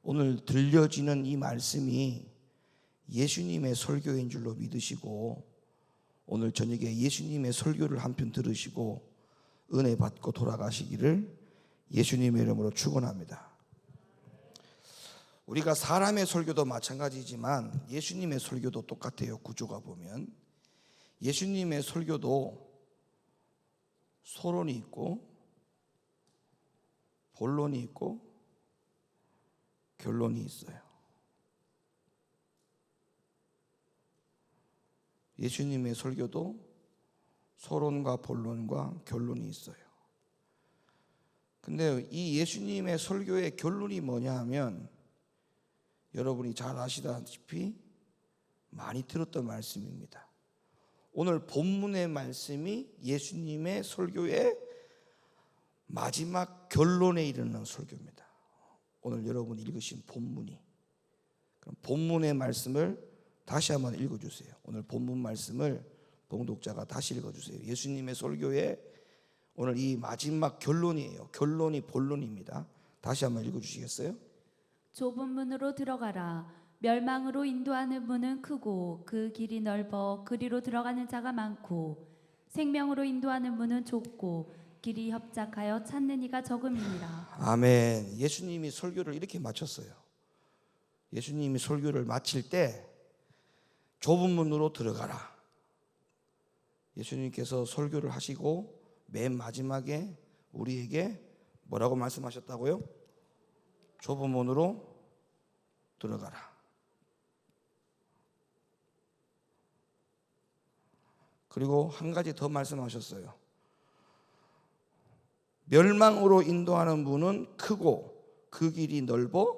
오늘 들려지는 이 말씀이 예수님의 설교인 줄로 믿으시고 오늘 저녁에 예수님의 설교를 한편 들으시고 은혜 받고 돌아가시기를 예수님의 이름으로 축원합니다. 우리가 사람의 설교도 마찬가지지만 예수님의 설교도 똑같아요. 구조가 보면 예수님의 설교도 소론이 있고 본론이 있고 결론이 있어요. 예수님의 설교도 서론과 본론과 결론이 있어요. 근데 이 예수님의 설교의 결론이 뭐냐 하면 여러분이 잘 아시다시피 많이 들었던 말씀입니다. 오늘 본문의 말씀이 예수님의 설교의 마지막 결론에 이르는 설교입니다. 오늘 여러분이 읽으신 본문이. 그럼 본문의 말씀을 다시 한번 읽어주세요. 오늘 본문 말씀을 봉독자가 다시 읽어주세요. 예수님의 설교의 오늘 이 마지막 결론이에요. 결론이 본론입니다. 다시 한번 읽어주시겠어요? 좁은 문으로 들어가라. 멸망으로 인도하는 문은 크고 그 길이 넓어 그리로 들어가는 자가 많고 생명으로 인도하는 문은 좁고 길이 협착하여 찾는 이가 적음이니라. 아멘. 예수님이 설교를 이렇게 마쳤어요. 예수님이 설교를 마칠 때 좁은 문으로 들어가라. 예수님께서 설교를 하시고 맨 마지막에 우리에게 뭐라고 말씀하셨다고요? 좁은 문으로 들어가라. 그리고 한 가지 더 말씀하셨어요. 멸망으로 인도하는 문은 크고 그 길이 넓어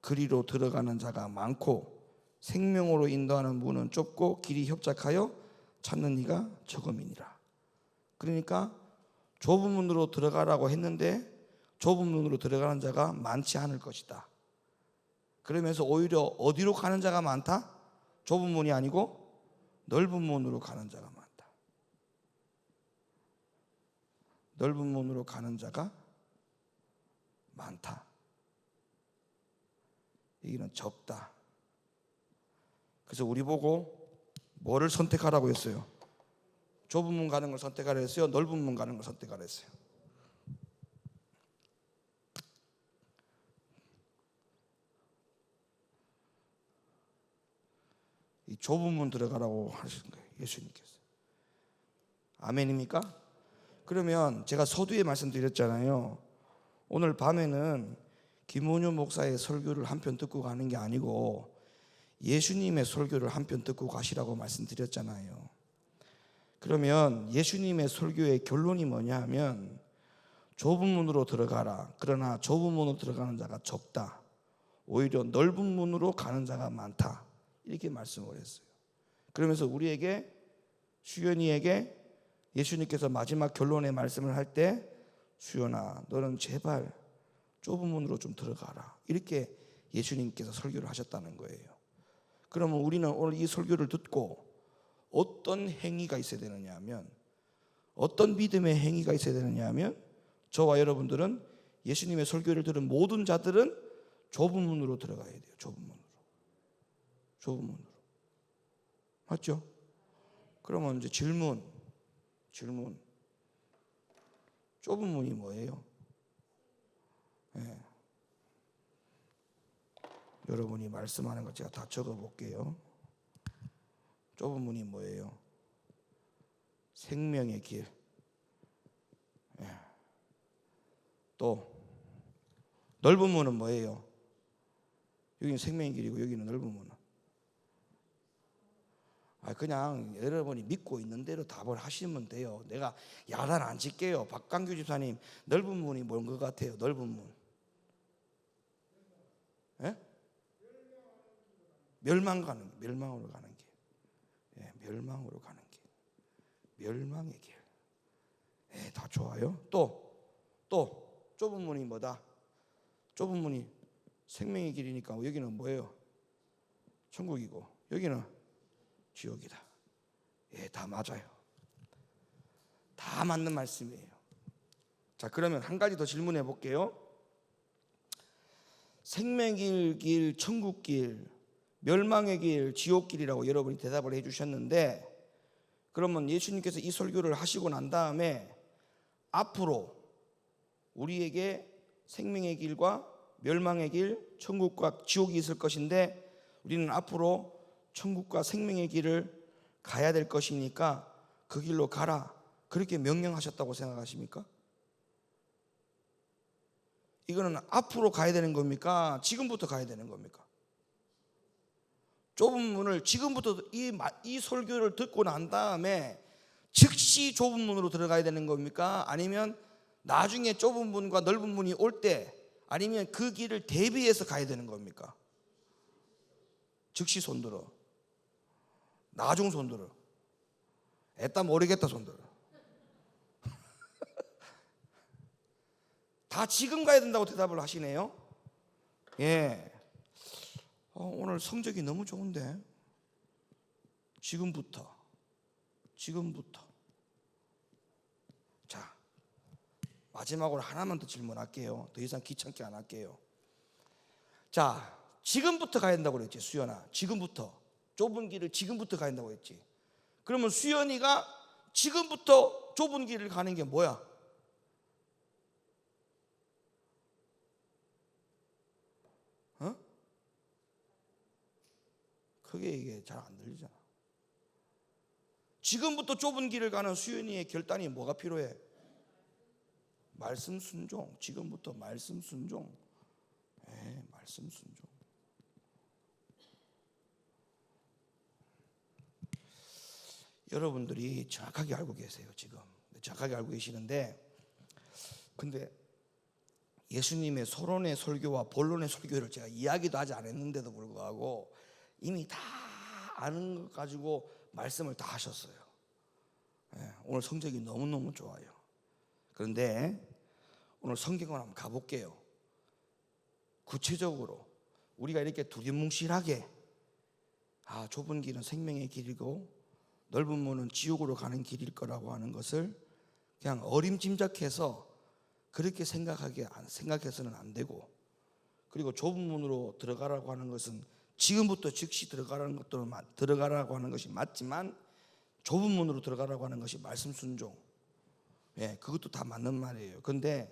그리로 들어가는 자가 많고 생명으로 인도하는 문은 좁고 길이 협착하여 찾는 이가 적음이니라. 그러니까 좁은 문으로 들어가라고 했는데 좁은 문으로 들어가는 자가 많지 않을 것이다. 그러면서 오히려 어디로 가는 자가 많다? 좁은 문이 아니고 넓은 문으로 가는 자가 많다. 넓은 문으로 가는 자가 많다. 여기는 적다. 그래서 우리 보고 뭐를 선택하라고 했어요? 좁은 문 가는 걸 선택하라 했어요? 넓은 문 가는 걸 선택하라 했어요? 이 좁은 문 들어가라고 하신 거예요. 예수님께서. 아멘입니까? 그러면 제가 서두에 말씀드렸잖아요. 오늘 밤에는 김원효 목사의 설교를 한편 듣고 가는 게 아니고 예수님의 설교를 한편 듣고 가시라고 말씀드렸잖아요. 그러면 예수님의 설교의 결론이 뭐냐 하면 좁은 문으로 들어가라. 그러나 좁은 문으로 들어가는 자가 적다. 오히려 넓은 문으로 가는 자가 많다. 이렇게 말씀을 했어요. 그러면서 우리에게 수연이에게 예수님께서 마지막 결론의 말씀을 할 때 수연아 너는 제발 좁은 문으로 좀 들어가라. 이렇게 예수님께서 설교를 하셨다는 거예요. 그러면 우리는 오늘 이 설교를 듣고 어떤 행위가 있어야 되느냐 하면 어떤 믿음의 행위가 있어야 되느냐 하면 저와 여러분들은 예수님의 설교를 들은 모든 자들은 좁은 문으로 들어가야 돼요. 좁은 문으로. 좁은 문으로. 맞죠? 그러면 이제 질문. 좁은 문이 뭐예요? 네. 여러분이 말씀하는 거 제가 다 적어 볼게요. 좁은 문이 뭐예요? 생명의 길. 네. 또 넓은 문은 뭐예요? 여기는 생명의 길이고 여기는 넓은 문은 그냥 여러분이 믿고 있는 대로 답을 하시면 돼요. 내가 야단 안 칠게요. 박강규 집사님 넓은 문이 뭔 것 같아요? 넓은 문. 예? 멸망으로 가는 길. 예, 멸망으로 가는 길. 멸망의 길. 예, 다 좋아요. 또 좁은 문이 뭐다? 좁은 문이 생명의 길이니까 여기는 뭐예요? 천국이고 여기는 지옥이다. 예, 다 맞아요. 다 맞는 말씀이에요. 자, 그러면 한 가지 더 질문해 볼게요. 생명의 길, 천국 길, 멸망의 길, 지옥 길이라고 여러분이 대답을 해주셨는데, 그러면 예수님께서 이 설교를 하시고 난 다음에 앞으로 우리에게 생명의 길과 멸망의 길, 천국과 지옥이 있을 것인데, 우리는 앞으로 천국과 생명의 길을 가야 될 것이니까 그 길로 가라, 그렇게 명령하셨다고 생각하십니까? 이거는 앞으로 가야 되는 겁니까? 지금부터 가야 되는 겁니까? 좁은 문을 지금부터 이 설교를 듣고 난 다음에 즉시 좁은 문으로 들어가야 되는 겁니까? 아니면 나중에 좁은 문과 넓은 문이 올 때, 아니면 그 길을 대비해서 가야 되는 겁니까? 즉시 손들어. 나중 손들어. 애따 모르겠다 손들어. 다 지금 가야 된다고 대답을 하시네요. 예. 오늘 성적이 너무 좋은데. 지금부터. 자, 마지막으로 하나만 더 질문할게요. 더 이상 귀찮게 안 할게요. 자, 지금부터 가야 된다고 그랬지, 수연아. 지금부터. 좁은 길을 지금부터 가야 된다고 했지. 그러면 수연이가 지금부터 좁은 길을 가는 게 뭐야? 그게 이게 잘 안 들리잖아. 지금부터 좁은 길을 가는 수연이의 결단이 뭐가 필요해? 말씀 순종. 지금부터 말씀 순종. 말씀 순종. 여러분들이 정확하게 알고 계세요. 지금 정확하게 알고 계시는데, 근데 예수님의 서론의 설교와 본론의 설교를 제가 이야기도 하지 않았는데도 불구하고 이미 다 아는 것 가지고 말씀을 다 하셨어요. 오늘 성적이 너무너무 좋아요. 그런데 오늘 성경을 한번 가볼게요. 구체적으로 우리가 이렇게 두리뭉실하게 좁은 길은 생명의 길이고 넓은 문은 지옥으로 가는 길일 거라고 하는 것을 그냥 어림짐작해서 그렇게 생각해서는 안 되고, 그리고 좁은 문으로 들어가라고 하는 것은 지금부터 즉시 들어가라고 하는 것이 맞지만, 좁은 문으로 들어가라고 하는 것이 말씀 순종. 그것도 다 맞는 말이에요. 그런데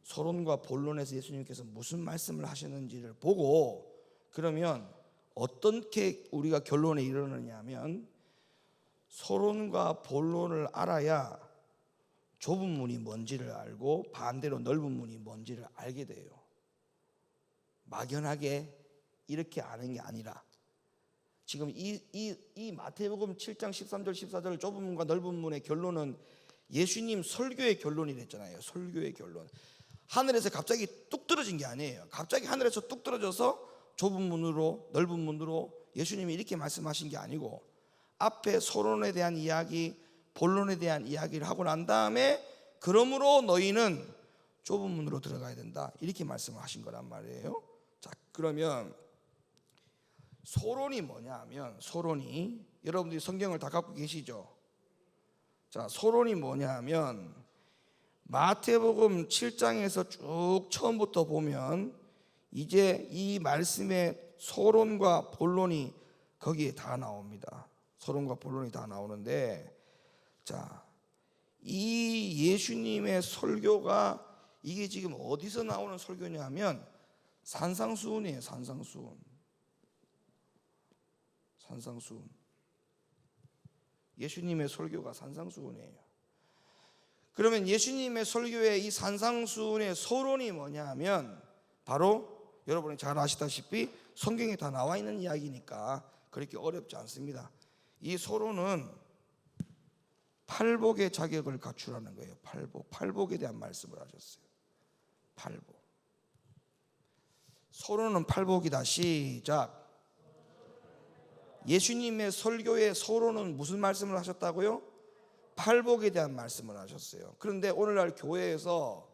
서론과 본론에서 예수님께서 무슨 말씀을 하셨는지를 보고, 그러면 어떻게 우리가 결론에 이르느냐 하면, 서론과 본론을 알아야 좁은 문이 뭔지를 알고 반대로 넓은 문이 뭔지를 알게 돼요. 막연하게 이렇게 아는 게 아니라, 지금 이 마태복음 7장 13절 14절 좁은 문과 넓은 문의 결론은 예수님 설교의 결론이랬잖아요. 설교의 결론. 하늘에서 갑자기 뚝 떨어진 게 아니에요. 갑자기 하늘에서 뚝 떨어져서 좁은 문으로 넓은 문으로 예수님이 이렇게 말씀하신 게 아니고, 앞에 서론에 대한 이야기, 본론에 대한 이야기를 하고 난 다음에 그러므로 너희는 좁은 문으로 들어가야 된다, 이렇게 말씀을 하신 거란 말이에요. 자, 그러면 서론이 뭐냐 하면, 서론이, 여러분들이 성경을 다 갖고 계시죠? 자, 서론이 뭐냐 하면 마태복음 7장에서 쭉 처음부터 보면 이제 이 말씀의 서론과 본론이 거기에 다 나옵니다. 서론과 본론이 다 나오는데, 자, 이 예수님의 설교가 이게 지금 어디서 나오는 설교냐면 산상수훈이에요. 산상수훈. 예수님의 설교가 산상수훈이에요. 그러면 예수님의 설교의 이 산상수훈의 서론이 뭐냐 하면, 바로 여러분이 잘 아시다시피 성경에 다 나와 있는 이야기니까 그렇게 어렵지 않습니다. 이 서론은 팔복의 자격을 갖추라는 거예요. 팔복에 대한 말씀을 하셨어요. 팔복. 서론은 팔복이다. 시작. 예수님의 설교의 서론은 무슨 말씀을 하셨다고요? 팔복에 대한 말씀을 하셨어요. 그런데 오늘날 교회에서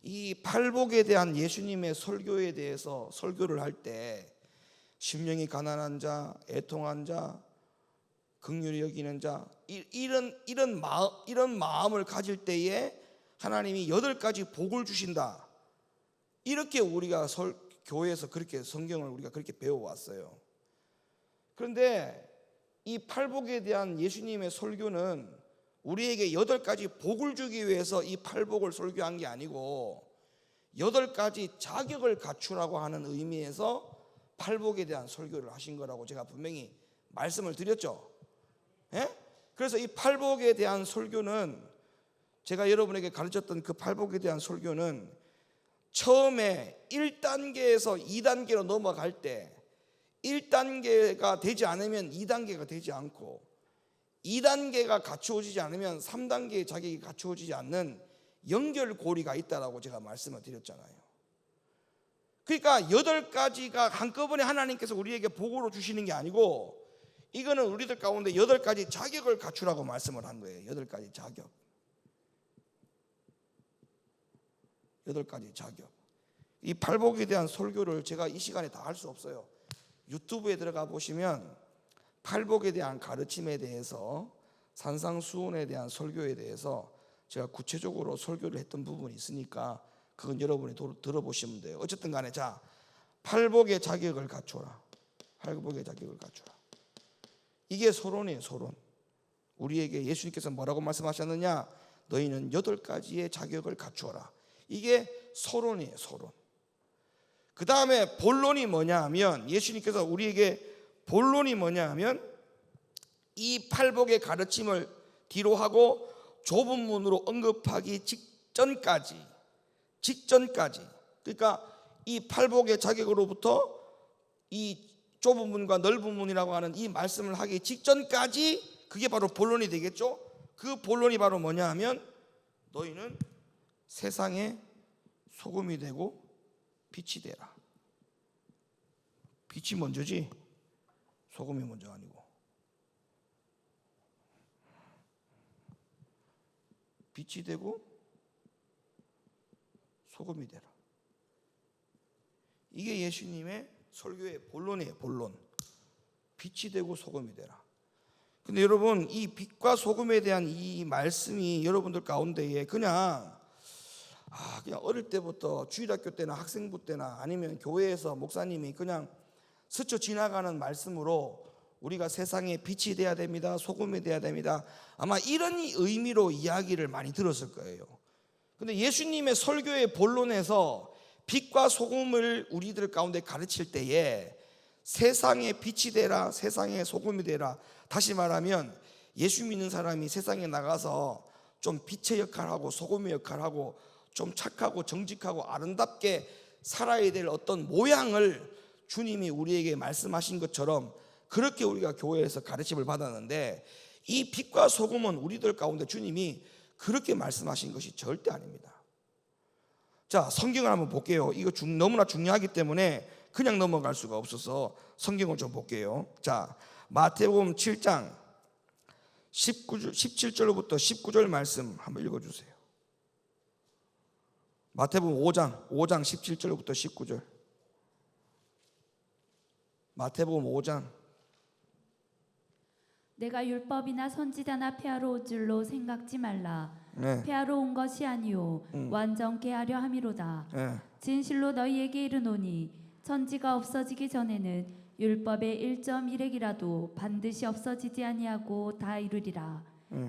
이 팔복에 대한 예수님의 설교에 대해서 설교를 할 때 심령이 가난한 자, 애통한 자, 긍휼히 여기는 자, 이런 마음을 가질 때에 하나님이 8가지 복을 주신다, 이렇게 우리가 교회에서 그렇게 성경을 우리가 그렇게 배워왔어요. 그런데 이 팔복에 대한 예수님의 설교는 우리에게 8가지 복을 주기 위해서 이 팔복을 설교한 게 아니고 8가지 자격을 갖추라고 하는 의미에서 팔복에 대한 설교를 하신 거라고 제가 분명히 말씀을 드렸죠. 예? 그래서 이 팔복에 대한 설교는, 제가 여러분에게 가르쳤던 그 팔복에 대한 설교는 처음에 1단계에서 2단계로 넘어갈 때 1단계가 되지 않으면 2단계가 되지 않고 2단계가 갖추어지지 않으면 3단계의 자격이 갖추어지지 않는 연결고리가 있다라고 제가 말씀을 드렸잖아요. 그러니까 8가지가 한꺼번에 하나님께서 우리에게 복으로 주시는 게 아니고, 이거는 우리들 가운데 8가지 자격을 갖추라고 말씀을 한 거예요. 8가지 자격. 8가지 자격. 이 팔복에 대한 설교를 제가 이 시간에 다 할 수 없어요. 유튜브에 들어가 보시면 팔복에 대한 가르침에 대해서, 산상수훈에 대한 설교에 대해서 제가 구체적으로 설교를 했던 부분이 있으니까 그건 여러분이 들어보시면 돼요. 어쨌든 간에, 자, 팔복의 자격을 갖춰라. 팔복의 자격을 갖춰라. 이게 서론이에요. 서론. 우리에게 예수님께서 뭐라고 말씀하셨느냐? 너희는 8가지의 자격을 갖추어라. 이게 서론이에요. 서론. 그 다음에 본론이 뭐냐 하면, 예수님께서 우리에게 본론이 뭐냐 하면, 이 팔복의 가르침을 뒤로 하고 좁은 문으로 언급하기 직전까지, 그러니까 이 팔복의 자격으로부터 이 좁은 문과 넓은 문이라고 하는 이 말씀을 하기 직전까지, 그게 바로 본론이 되겠죠. 그 본론이 바로 뭐냐 하면, 너희는 세상의 소금이 되고 빛이 되라. 빛이 먼저지 소금이 먼저 아니고. 빛이 되고 소금이 되라. 이게 예수님의 설교의 본론이에요. 본론. 빛이 되고 소금이 되라. 근데 여러분, 이 빛과 소금에 대한 이 말씀이 여러분들 가운데에 그냥 어릴 때부터 주일학교 때나 학생부 때나 아니면 교회에서 목사님이 그냥 스쳐 지나가는 말씀으로 우리가 세상에 빛이 돼야 됩니다, 소금이 돼야 됩니다, 아마 이런 의미로 이야기를 많이 들었을 거예요. 근데 예수님의 설교의 본론에서 빛과 소금을 우리들 가운데 가르칠 때에 세상에 빛이 되라, 세상에 소금이 되라. 다시 말하면 예수 믿는 사람이 세상에 나가서 좀 빛의 역할하고 소금의 역할하고 좀 착하고 정직하고 아름답게 살아야 될 어떤 모양을 주님이 우리에게 말씀하신 것처럼 그렇게 우리가 교회에서 가르침을 받았는데, 이 빛과 소금은 우리들 가운데 주님이 그렇게 말씀하신 것이 절대 아닙니다. 자, 성경을 한번 볼게요. 이거 너무나 중요하기 때문에 그냥 넘어갈 수가 없어서 성경을 좀 볼게요. 자, 마태복음 7장 17절부터 19절 말씀 한번 읽어주세요. 마태복음 5장 17절부터 19절. 마태복음 5장. 내가 율법이나 선지자나 폐하러 올 줄로 생각지 말라. 네. 폐하러 온 것이 아니요 완전케 하려 함이로다. 네. 진실로 너희에게 이르노니 천지가 없어지기 전에는 율법의 1.1획이라도 반드시 없어지지 아니하고 다 이루리라.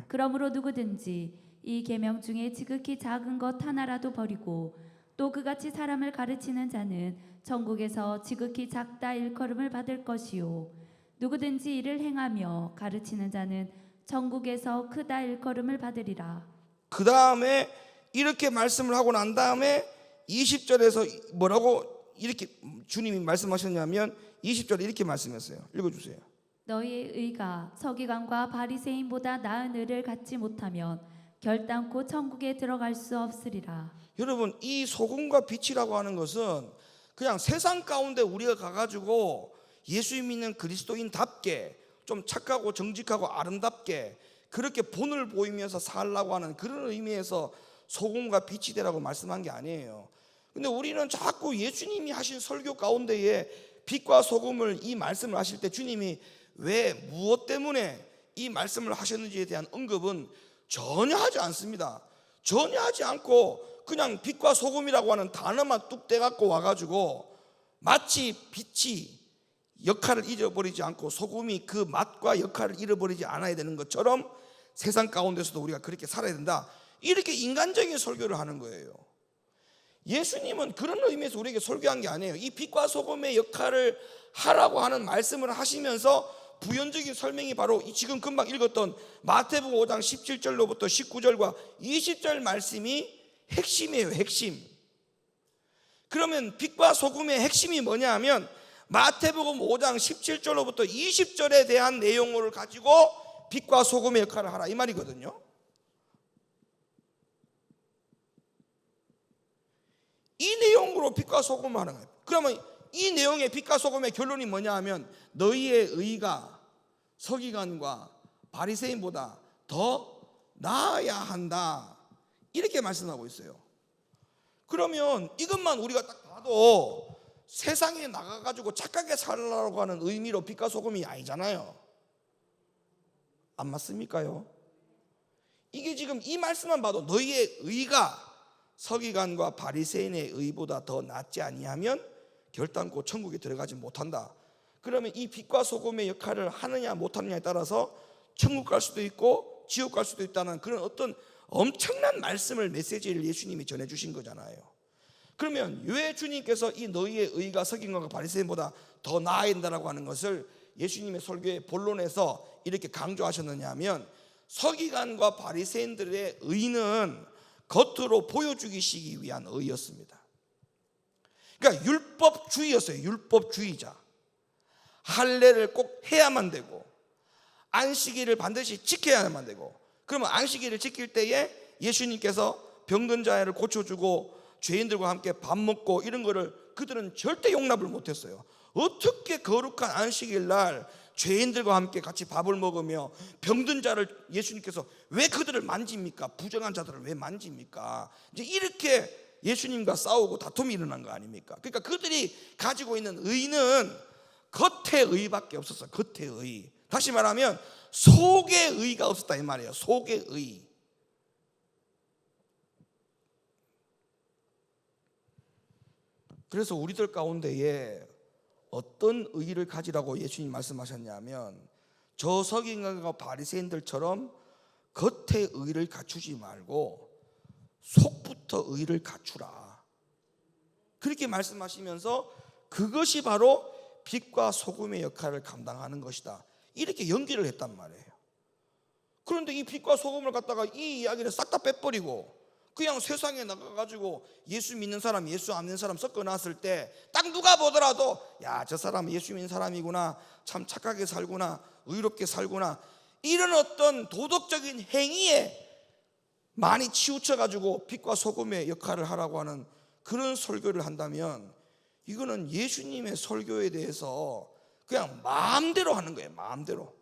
그러므로 누구든지 이 계명 중에 지극히 작은 것 하나라도 버리고 또 그같이 사람을 가르치는 자는 천국에서 지극히 작다 일컬음을 받을 것이요 누구든지 이를 행하며 가르치는 자는 천국에서 크다 일컬음을 받으리라. 그 다음에 이렇게 말씀을 하고 난 다음에 20절에서 뭐라고 이렇게 주님이 말씀하셨냐면 20절에 이렇게 말씀했어요. 읽어주세요. 너희의 의가 서기관과 바리새인보다 나은 의를 갖지 못하면 결단코 천국에 들어갈 수 없으리라. 여러분, 이 소금과 빛이라고 하는 것은 그냥 세상 가운데 우리가 가가지고 예수 믿는 그리스도인답게 좀 착하고 정직하고 아름답게 그렇게 본을 보이면서 살라고 하는 그런 의미에서 소금과 빛이 되라고 말씀한 게 아니에요. 근데 우리는 자꾸 예수님이 하신 설교 가운데에 빛과 소금을 이 말씀을 하실 때 주님이 왜 무엇 때문에 이 말씀을 하셨는지에 대한 언급은 전혀 하지 않습니다. 전혀 하지 않고 그냥 빛과 소금이라고 하는 단어만 뚝 떼갖고 와가지고 마치 빛이 역할을 잃어버리지 않고 소금이 그 맛과 역할을 잃어버리지 않아야 되는 것처럼 세상 가운데서도 우리가 그렇게 살아야 된다. 이렇게 인간적인 설교를 하는 거예요. 예수님은 그런 의미에서 우리에게 설교한 게 아니에요. 이 빛과 소금의 역할을 하라고 하는 말씀을 하시면서 부연적인 설명이 바로 지금 금방 읽었던 마태복음 5장 17절로부터 19절과 20절 말씀이 핵심이에요. 핵심. 그러면 빛과 소금의 핵심이 뭐냐 하면 마태복음 5장 17절로부터 20절에 대한 내용을 가지고 빛과 소금의 역할을 하라 이 말이거든요. 이 내용으로 빛과 소금을 하는 거예요. 그러면 이 내용의 빛과 소금의 결론이 뭐냐 하면 너희의 의가 서기관과 바리새인보다 더 나아야 한다, 이렇게 말씀하고 있어요. 그러면 이것만 우리가 딱 봐도 세상에 나가가지고 착하게 살라고 하는 의미로 빛과 소금이 아니잖아요. 안 맞습니까요? 이게 지금 이 말씀만 봐도 너희의 의가 서기관과 바리새인의 의보다 더 낫지 아니하면 결단코 천국에 들어가지 못한다. 그러면 이 빛과 소금의 역할을 하느냐 못하느냐에 따라서 천국 갈 수도 있고 지옥 갈 수도 있다는 그런 어떤 엄청난 말씀을, 메시지를 예수님이 전해주신 거잖아요. 그러면 왜 주님께서 이 너희의 의가 서기관과 바리새인보다 더 나아야 된다라고 하는 것을 예수님의 설교의 본론에서 이렇게 강조하셨느냐 하면 서기관과 바리새인들의 의는 겉으로 보여주기시기 위한 의였습니다. 그러니까 율법주의였어요. 율법주의자. 할례를 꼭 해야만 되고 안식일을 반드시 지켜야만 되고, 그러면 안식일을 지킬 때에 예수님께서 병든 자를 고쳐주고 죄인들과 함께 밥 먹고 이런 거를 그들은 절대 용납을 못했어요. 어떻게 거룩한 안식일 날 죄인들과 함께 같이 밥을 먹으며 병든 자를 예수님께서 왜 그들을 만집니까? 부정한 자들을 왜 만집니까? 이제 이렇게 예수님과 싸우고 다툼이 일어난 거 아닙니까? 그러니까 그들이 가지고 있는 의는 겉의 의밖에 없었어요. 겉의 의. 다시 말하면 속의 의가 없었다 이 말이에요. 속의 의. 그래서 우리들 가운데에 어떤 의의를 가지라고 예수님이 말씀하셨냐면 저 서기관과 바리새인들처럼 겉의 의의를 갖추지 말고 속부터 의의를 갖추라, 그렇게 말씀하시면서 그것이 바로 빛과 소금의 역할을 감당하는 것이다, 이렇게 연기를 했단 말이에요. 그런데 이 빛과 소금을 갖다가 이 이야기를 싹 다 빼버리고 그냥 세상에 나가가지고 예수 믿는 사람, 예수 안 믿는 사람 섞어놨을 때 딱 누가 보더라도 야, 저 사람은 예수 믿는 사람이구나, 참 착하게 살구나, 의롭게 살구나, 이런 어떤 도덕적인 행위에 많이 치우쳐가지고 빛과 소금의 역할을 하라고 하는 그런 설교를 한다면 이거는 예수님의 설교에 대해서 그냥 마음대로 하는 거예요. 마음대로.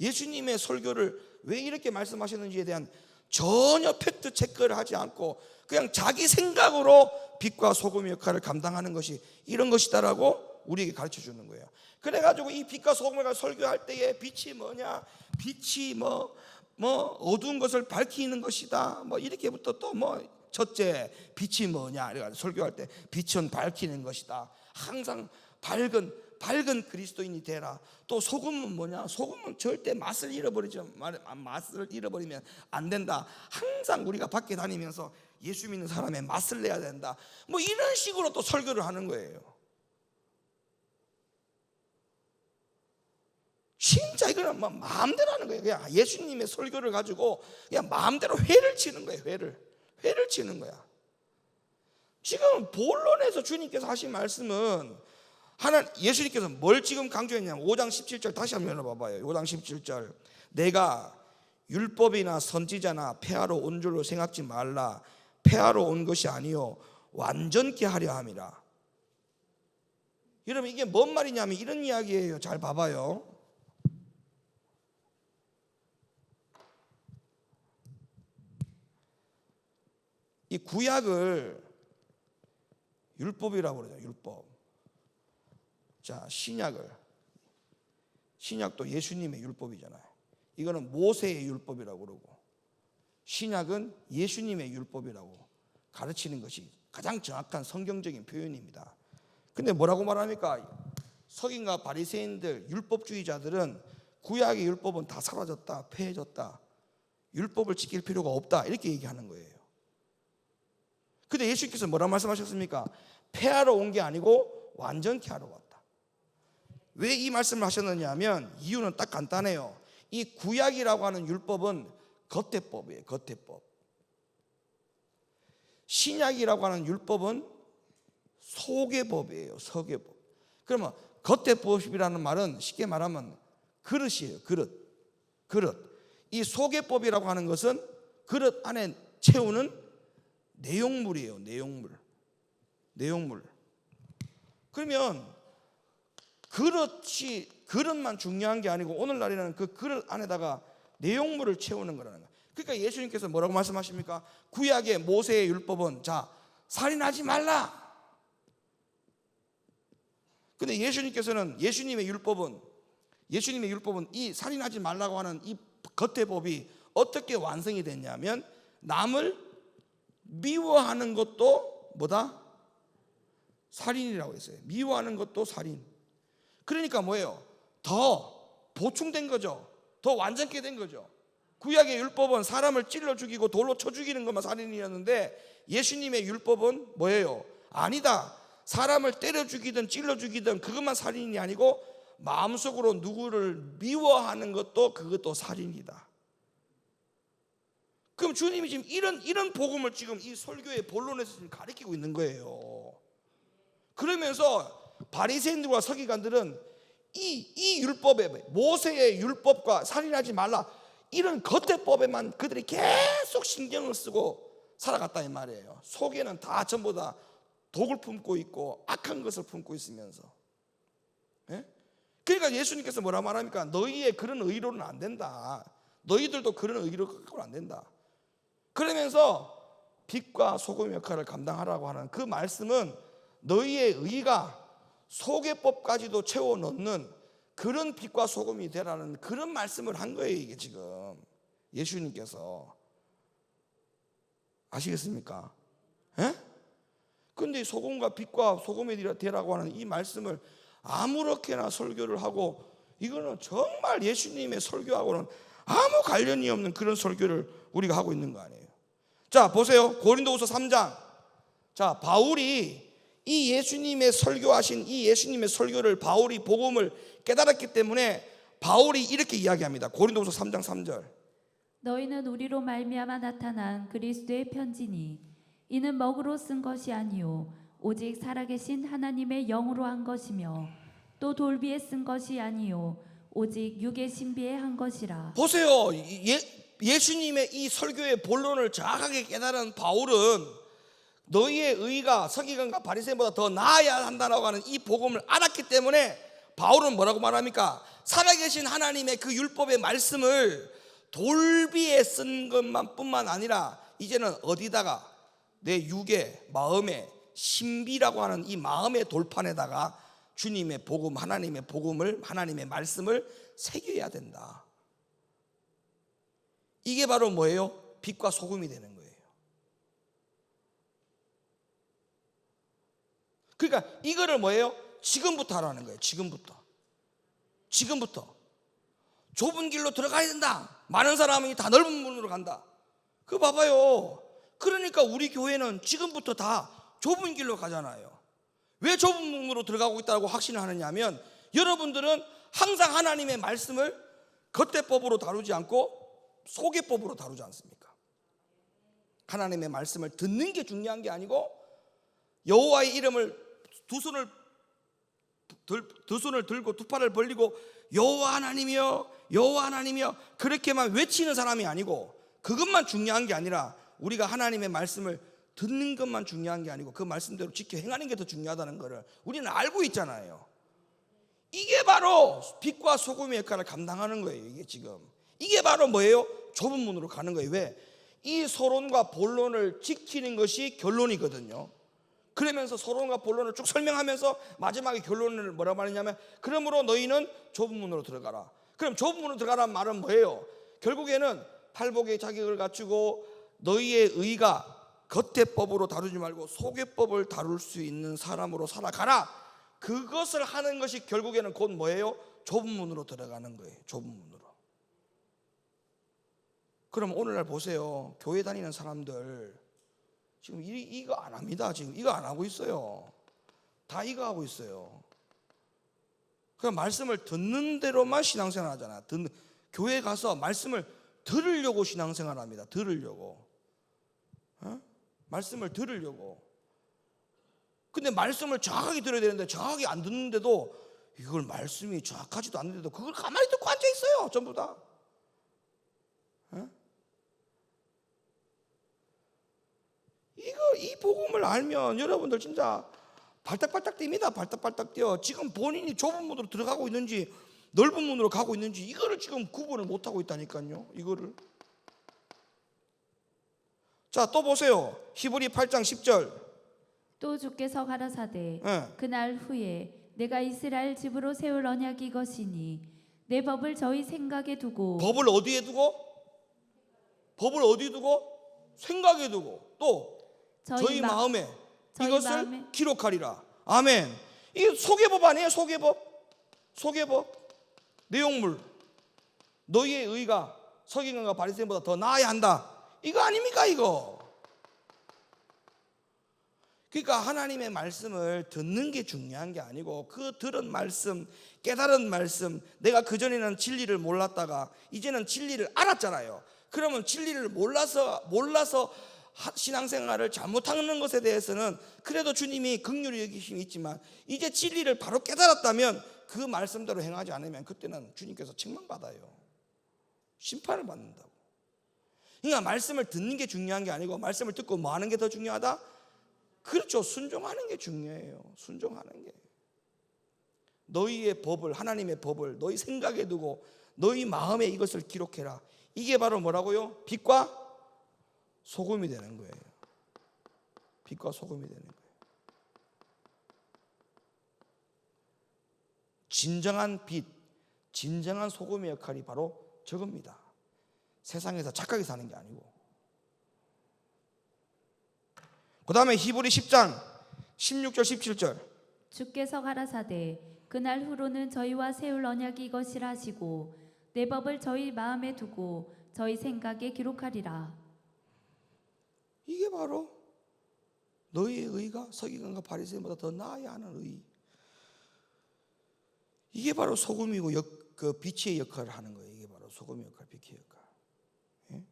예수님의 설교를 왜 이렇게 말씀하셨는지에 대한 전혀 팩트 체크를 하지 않고 그냥 자기 생각으로 빛과 소금의 역할을 감당하는 것이 이런 것이다라고 우리에게 가르쳐 주는 거예요. 그래가지고 이 빛과 소금을 설교할 때에 빛이 뭐냐, 빛이 뭐 어두운 것을 밝히는 것이다, 뭐 이렇게부터 또 뭐 첫째 빛이 뭐냐, 이래가지고 설교할 때 빛은 밝히는 것이다, 항상 밝은 그리스도인이 되라. 또 소금은 뭐냐, 소금은 절대 맛을 잃어버리면 안 된다. 항상 우리가 밖에 다니면서 예수 믿는 사람의 맛을 내야 된다. 뭐 이런 식으로 또 설교를 하는 거예요. 진짜 이거는 뭐 마음대로 하는 거예요. 그냥 예수님의 설교를 가지고 그냥 마음대로 회를 치는 거예요. 회를 치는 거야. 지금 본론에서 주님께서 하신 말씀은 예수님께서 뭘 지금 강조했냐면 5장 17절 다시 한번 열어봐봐요. 5장 17절 내가 율법이나 선지자나 폐하러 온 줄로 생각지 말라. 폐하러 온 것이 아니요 완전케 하려 함이라. 여러분 이게 뭔 말이냐면 이런 이야기예요. 잘 봐봐요. 이 구약을 율법이라고 그러죠. 율법. 자, 신약도 예수님의 율법이잖아요. 이거는 모세의 율법이라고 그러고 신약은 예수님의 율법이라고 가르치는 것이 가장 정확한 성경적인 표현입니다. 근데 뭐라고 말합니까? 서기관과 바리새인들, 율법주의자들은 구약의 율법은 다 사라졌다, 폐해졌다, 율법을 지킬 필요가 없다, 이렇게 얘기하는 거예요. 근데 예수님께서 뭐라고 말씀하셨습니까? 폐하러 온 게 아니고 완전케 하러 왔다. 왜 이 말씀을 하셨느냐 하면 이유는 딱 간단해요. 이 구약이라고 하는 율법은 겉대법이에요. 겉대법. 신약이라고 하는 율법은 속의 법이에요. 속의 법. 그러면 겉대법이라는 말은 쉽게 말하면 그릇이에요. 그릇. 이 속의 법이라고 하는 것은 그릇 안에 채우는 내용물이에요. 내용물. 그러면 그릇만 중요한 게 아니고 오늘날에는 그 그릇 안에다가 내용물을 채우는 거라는 거예요. 그러니까 예수님께서 뭐라고 말씀하십니까? 구약의 모세의 율법은 자, 살인하지 말라. 근데 예수님의 율법은 이 살인하지 말라고 하는 이 겉의 법이 어떻게 완성이 됐냐면 남을 미워하는 것도 뭐다? 살인이라고 했어요. 미워하는 것도 살인. 그러니까 뭐예요? 더 보충된 거죠. 더 완전케 된 거죠. 구약의 율법은 사람을 찔러 죽이고 돌로 쳐 죽이는 것만 살인이었는데 예수님의 율법은 뭐예요? 아니다. 사람을 때려 죽이든 찔러 죽이든 그것만 살인이 아니고 마음속으로 누구를 미워하는 것도 그것도 살인이다. 그럼 주님이 지금 이런 복음을 지금 이 설교의 본론에서 지금 가르치고 있는 거예요. 그러면서 바리새인들과 서기관들은 이 율법에, 모세의 율법과 살인하지 말라, 이런 겉대법에만 그들이 계속 신경을 쓰고 살아갔다 이 말이에요. 속에는 다 전부 다 독을 품고 있고 악한 것을 품고 있으면서. 예? 그러니까 예수님께서 뭐라 말합니까? 너희의 그런 의로는 안 된다. 너희들도 그런 의로 갖고는 안 된다. 그러면서 빛과 소금의 역할을 감당하라고 하는 그 말씀은 너희의 의가 소개법까지도 채워 넣는 그런 빛과 소금이 되라는 그런 말씀을 한 거예요. 이게 지금 예수님께서. 아시겠습니까? 예? 근데 소금과 빛과 소금이 되라고 하는 이 말씀을 아무렇게나 설교를 하고, 이거는 정말 예수님의 설교하고는 아무 관련이 없는 그런 설교를 우리가 하고 있는 거 아니에요. 자, 보세요. 고린도후서 3장. 자, 바울이 이 예수님의 설교하신 이 예수님의 설교를 바울이 복음을 깨달았기 때문에 바울이 이렇게 이야기합니다. 고린도후서 3장 3절. 너희는 우리로 말미암아 나타난 그리스도의 편지니 이는 먹으로 쓴 것이 아니요 오직 살아계신 하나님의 영으로 한 것이며 또 돌비에 쓴 것이 아니요 오직 육의 신비에 한 것이라. 보세요. 예수님의 이 설교의 본론을 정확하게 깨달은 바울은 너희의 의가 서기관과 바리새인보다 더 나아야 한다라고 하는 이 복음을 알았기 때문에 바울은 뭐라고 말합니까? 살아계신 하나님의 그 율법의 말씀을 돌비에 쓴 것만 뿐만 아니라 이제는 어디다가 내 육의 마음의 신비라고 하는 이 마음의 돌판에다가 주님의 복음, 하나님의 복음을, 하나님의 말씀을 새겨야 된다. 이게 바로 뭐예요? 빛과 소금이 되는 거예요. 그러니까 이거를 뭐예요? 지금부터 하라는 거예요. 지금부터 좁은 길로 들어가야 된다. 많은 사람이 다 넓은 문으로 간다. 그거 봐봐요. 그러니까 우리 교회는 지금부터 다 좁은 길로 가잖아요. 왜 좁은 문으로 들어가고 있다고 확신을 하느냐 하면 여러분들은 항상 하나님의 말씀을 겉대법으로 다루지 않고 속의법으로 다루지 않습니까? 하나님의 말씀을 듣는 게 중요한 게 아니고 여호와의 이름을 두 손을 들고 두 팔을 벌리고 여호와 하나님이여 여호와 하나님이여 그렇게만 외치는 사람이 아니고, 그것만 중요한 게 아니라 우리가 하나님의 말씀을 듣는 것만 중요한 게 아니고 그 말씀대로 지켜 행하는 게 더 중요하다는 것을 우리는 알고 있잖아요. 이게 바로 빛과 소금의 역할을 감당하는 거예요. 이게 바로 뭐예요? 좁은 문으로 가는 거예요. 왜? 이 서론과 본론을 지키는 것이 결론이거든요. 그러면서 서론과 본론을 쭉 설명하면서 마지막에 결론을 뭐라고 말하냐면 그러므로 너희는 좁은 문으로 들어가라. 그럼 좁은 문으로 들어가라는 말은 뭐예요? 결국에는 팔복의 자격을 갖추고 너희의 의가 겉대법으로 다루지 말고 속의법을 다룰 수 있는 사람으로 살아가라. 그것을 하는 것이 결국에는 곧 뭐예요? 좁은 문으로 들어가는 거예요. 좁은 문으로. 그럼 오늘날 보세요. 교회 다니는 사람들 지금 이거 안 합니다. 지금 이거 안 하고 있어요. 다 이거 하고 있어요. 그냥 말씀을 듣는 대로만 신앙생활 하잖아. 교회 가서 말씀을 들으려고 신앙생활 합니다. 들으려고. 말씀을 들으려고. 근데 말씀을 정확하게 들어야 되는데 정확하게 안 듣는데도, 이걸 말씀이 정확하지도 않는데도 그걸 가만히 듣고 앉아 있어요. 전부 다. 이 복음을 알면 여러분들 진짜 발딱발딱 뜁니다. 발딱발딱 뛰어. 지금 본인이 좁은 문으로 들어가고 있는지 넓은 문으로 가고 있는지 이거를 지금 구분을 못하고 있다니까요. 이거를. 자, 또 보세요. 히브리 8장 10절. 또 주께서 가라사대 예. 그날 후에 내가 이스라엘 집으로 세울 언약이 이것이니 내 법을 저희 생각에 두고. 법을 어디에 두고? 법을 어디에 두고? 생각에 두고. 또 저희 마음에 이것을 마음에. 기록하리라. 아멘. 이게 소개법 아니에요? 소개법. 내용물. 너희의 의가 서기관과 바리새인보다 더 나아야 한다. 이거 아닙니까 이거? 그러니까 하나님의 말씀을 듣는 게 중요한 게 아니고, 그 들은 말씀, 깨달은 말씀, 내가 그전에는 진리를 몰랐다가 이제는 진리를 알았잖아요. 그러면 진리를 몰라서 신앙생활을 잘못하는 것에 대해서는 그래도 주님이 긍휼히 여기심이 있지만, 이제 진리를 바로 깨달았다면 그 말씀대로 행하지 않으면 그때는 주님께서 책망받아요. 심판을 받는다고. 그러니까 말씀을 듣는 게 중요한 게 아니고, 말씀을 듣고 뭐 하는 게 더 중요하다? 그렇죠. 순종하는 게 중요해요. 순종하는 게. 너희의 법을, 하나님의 법을 너희 생각에 두고 너희 마음에 이것을 기록해라. 이게 바로 뭐라고요? 빛과 소금이 되는 거예요. 빛과 소금이 되는 거예요. 진정한 빛, 진정한 소금의 역할이 바로 저겁니다. 세상에서 착하게 사는 게 아니고. 그 다음에 히브리 10장 16절 17절. 주께서 가라사대 그날 후로는 저희와 세울 언약이 이것이라 하시고 내 법을 저희 마음에 두고 저희 생각에 기록하리라. 이게 바로 너희의 의가 서기관과 바리새인보다 더 나아야 하는 의. 이게 바로 소금이고 그 빛의 역할을 하는 거예요. 이게 바로 소금의 역할, 빛의 역할. 예?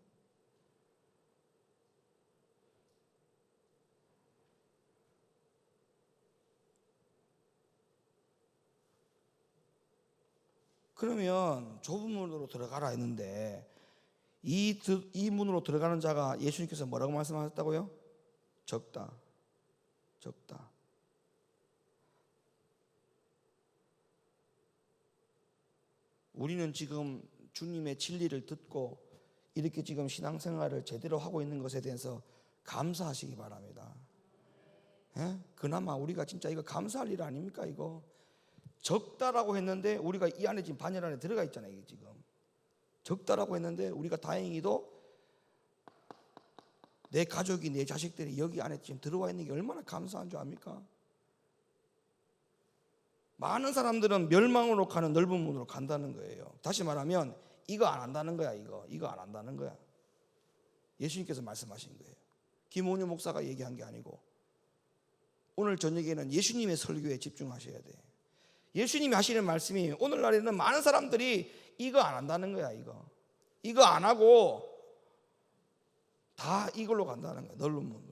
그러면 좁은 문으로 들어가라 했는데, 이 문으로 들어가는 자가 예수님께서 뭐라고 말씀하셨다고요? 적다. 우리는 지금 주님의 진리를 듣고 이렇게 지금 신앙생활을 제대로 하고 있는 것에 대해서 감사하시기 바랍니다. 예? 그나마 우리가 진짜 이거 감사할 일 아닙니까? 이거 적다라고 했는데 우리가 이 안에 지금 반열 안에 들어가 있잖아요. 이게 지금 적다라고 했는데 우리가 다행히도 내 가족이, 내 자식들이 여기 안에 지금 들어와 있는 게 얼마나 감사한 줄 압니까? 많은 사람들은 멸망으로 가는 넓은 문으로 간다는 거예요. 다시 말하면 이거 안 한다는 거야. 이거 안 한다는 거야. 예수님께서 말씀하신 거예요. 김원효 목사가 얘기한 게 아니고, 오늘 저녁에는 예수님의 설교에 집중하셔야 돼. 예수님이 하시는 말씀이, 오늘날에는 많은 사람들이 이거 안 한다는 거야. 이거 안 하고 다 이걸로 간다는 거야. 넓은 문으로.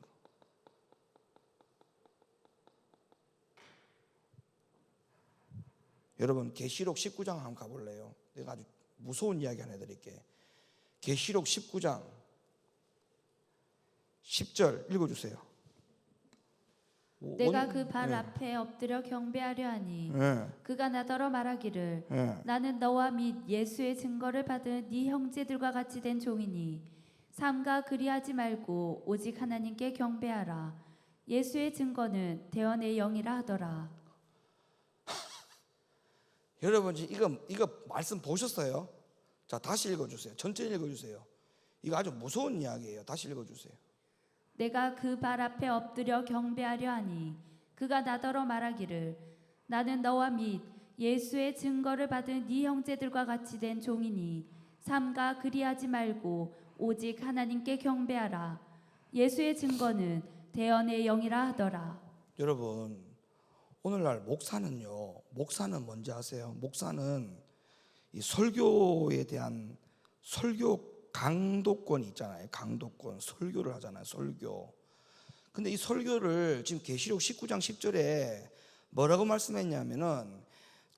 여러분, 계시록 19장 한번 가볼래요? 내가 아주 무서운 이야기 하나 해드릴게. 계시록 19장 10절 읽어주세요. 내가 그 발 앞에 엎드려 경배하려 하니 그가 나더러 말하기를 나는 너와 및 예수의 증거를 받은 네 형제들과 같이 된 종이니 삼가 그리하지 말고 오직 하나님께 경배하라. 예수의 증거는 대언의 영이라 하더라. 여러분, 이거 말씀 보셨어요? 자, 다시 읽어주세요. 천천히 읽어주세요. 이거 아주 무서운 이야기예요. 다시 읽어주세요. 내가 그 발 앞에 엎드려 경배하려 하니 그가 나더러 말하기를 나는 너와 및 예수의 증거를 받은 네 형제들과 같이 된 종이니 삼가 그리하지 말고 오직 하나님께 경배하라. 예수의 증거는 대언의 영이라 하더라. 여러분, 오늘날 목사는 뭔지 아세요? 목사는 이 설교에 대한 설교 강도권이 있잖아요. 강도권, 설교를 하잖아요. 설교. 근데 이 설교를 지금 계시록 19장 10절에 뭐라고 말씀했냐면은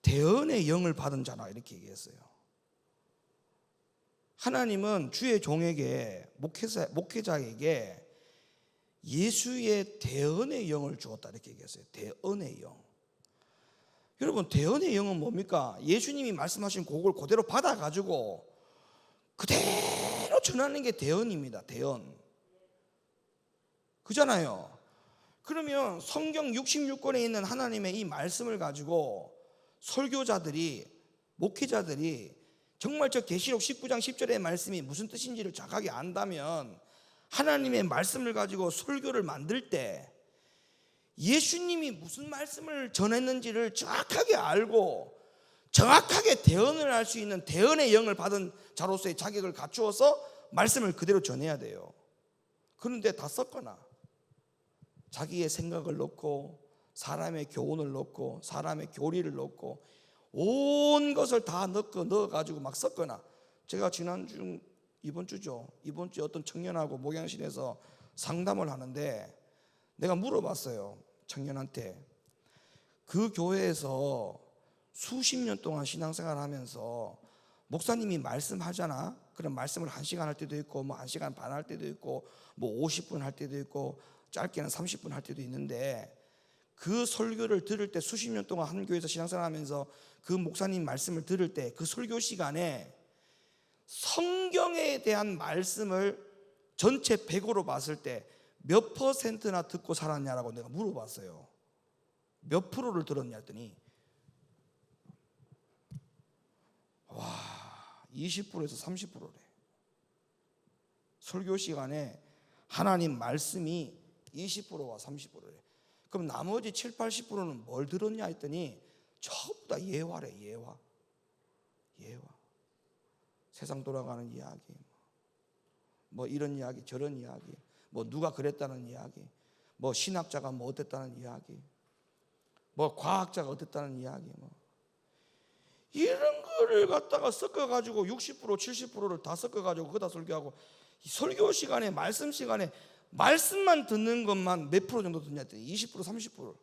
대언의 영을 받은 자라 이렇게 얘기했어요. 하나님은 주의 종에게 목회자에게 예수의 대언의 영을 주었다 이렇게 얘기했어요. 대언의 영. 여러분, 대언의 영은 뭡니까? 예수님이 말씀하신 그걸 그대로 받아가지고 그대로 전하는 게 대언입니다. 대언. 그잖아요. 그러면 성경 66권에 있는 하나님의 이 말씀을 가지고 설교자들이, 목회자들이 정말 저 계시록 19장 10절의 말씀이 무슨 뜻인지를 정확하게 안다면 하나님의 말씀을 가지고 설교를 만들 때 예수님이 무슨 말씀을 전했는지를 정확하게 알고 정확하게 대언을 할 수 있는 대언의 영을 받은 자로서의 자격을 갖추어서 말씀을 그대로 전해야 돼요. 그런데 다 섞거나 자기의 생각을 넣고 사람의 교훈을 넣고 사람의 교리를 넣고 온 것을 다 넣어가지고 막 섞거나, 제가 이번 주에 어떤 청년하고 목양실에서 상담을 하는데 내가 물어봤어요. 청년한테 그 교회에서 수십 년 동안 신앙생활을 하면서 목사님이 말씀하잖아. 그럼 말씀을 1시간 할 때도 있고 뭐 1시간 반 할 때도 있고 뭐 50분 할 때도 있고 짧게는 30분 할 때도 있는데 그 설교를 들을 때 수십 년 동안 한 교회에서 신앙생활 하면서 그 목사님 말씀을 들을 때 그 설교 시간에 성경에 대한 말씀을 전체 100으로 봤을 때 몇 퍼센트나 듣고 살았냐라고 내가 물어봤어요. 몇 프로를 들었냐 했더니 20%에서 30%래. 설교 시간에 하나님 말씀이 20%와 30%래. 그럼 나머지 7, 80%는 뭘 들었냐 했더니 전부 다 예화래. 예화. 세상 돌아가는 이야기, 뭐 이런 이야기 저런 이야기, 뭐 누가 그랬다는 이야기, 뭐 신학자가 뭐 어땠다는 이야기, 뭐 과학자가 어땠다는 이야기, 뭐 이런 거를 갖다가 섞어가지고 60% 70%를 다 섞어가지고 그다 설교하고, 설교 시간에 말씀 시간에 말씀만 듣는 것만 몇 프로 정도 듣냐 했더니 20% 30%.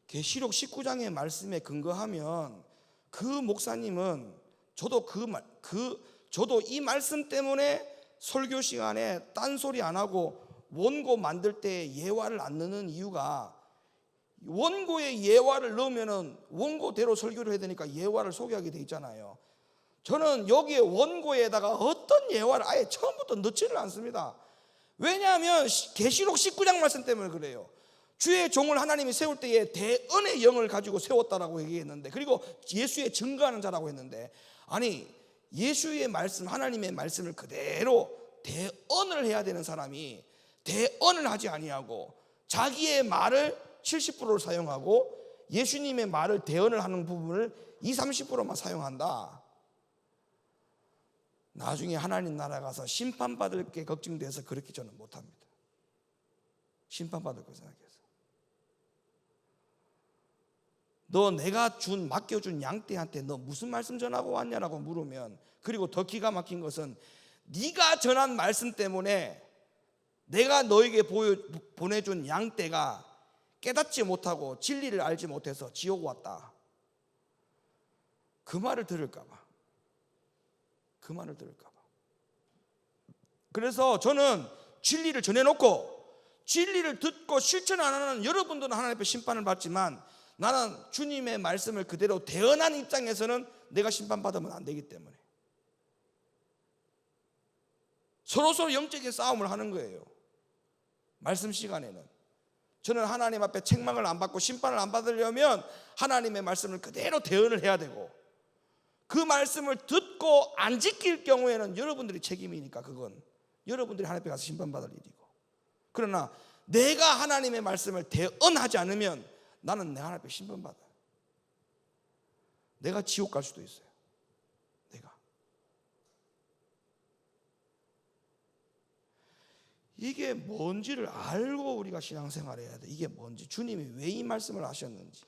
계시록 19장의 말씀에 근거하면 그 목사님은 저도 이 말씀 때문에 설교 시간에 딴소리 안 하고 원고 만들 때 예화를 안 넣는 이유가, 원고에 예화를 넣으면은 원고대로 설교를 해야 되니까 예화를 소개하게 돼 있잖아요. 저는 여기에 원고에다가 어떤 예화를 아예 처음부터 넣지를 않습니다. 왜냐하면 계시록 19장 말씀 때문에 그래요. 주의 종을 하나님이 세울 때에 대언의 영을 가지고 세웠다라고 얘기했는데, 그리고 예수의 증거하는 자라고 했는데, 아니 예수의 말씀, 하나님의 말씀을 그대로 대언을 해야 되는 사람이 대언을 하지 아니하고 자기의 말을 70%를 사용하고 예수님의 말을 대언을 하는 부분을 20, 30%만 사용한다. 나중에 하나님 나라 가서 심판받을 게 걱정돼서 그렇게 저는 못합니다. 심판받을 거 생각해서. 너 내가 맡겨준 양떼한테 너 무슨 말씀 전하고 왔냐라고 물으면, 그리고 더 기가 막힌 것은 네가 전한 말씀 때문에 내가 너에게 보내준 양떼가 깨닫지 못하고 진리를 알지 못해서 지옥 왔다. 그 말을 들을까 봐. 그래서 저는 진리를 전해놓고 진리를 듣고 실천 안 하는 여러분들은 하나님 앞에 심판을 받지만, 나는 주님의 말씀을 그대로 대언한 입장에서는 내가 심판받으면 안 되기 때문에 서로 영적인 싸움을 하는 거예요. 말씀 시간에는 저는 하나님 앞에 책망을 안 받고 심판을 안 받으려면 하나님의 말씀을 그대로 대언을 해야 되고, 그 말씀을 듣고 안 지킬 경우에는 여러분들이 책임이니까 그건 여러분들이 하나님 앞에 가서 심판받을 일이고, 그러나 내가 하나님의 말씀을 대언하지 않으면 나는 내 하나님 앞에 심판받아요. 내가 지옥 갈 수도 있어요. 내가. 이게 뭔지를 알고 우리가 신앙생활을 해야 돼. 이게 뭔지, 주님이 왜 이 말씀을 하셨는지.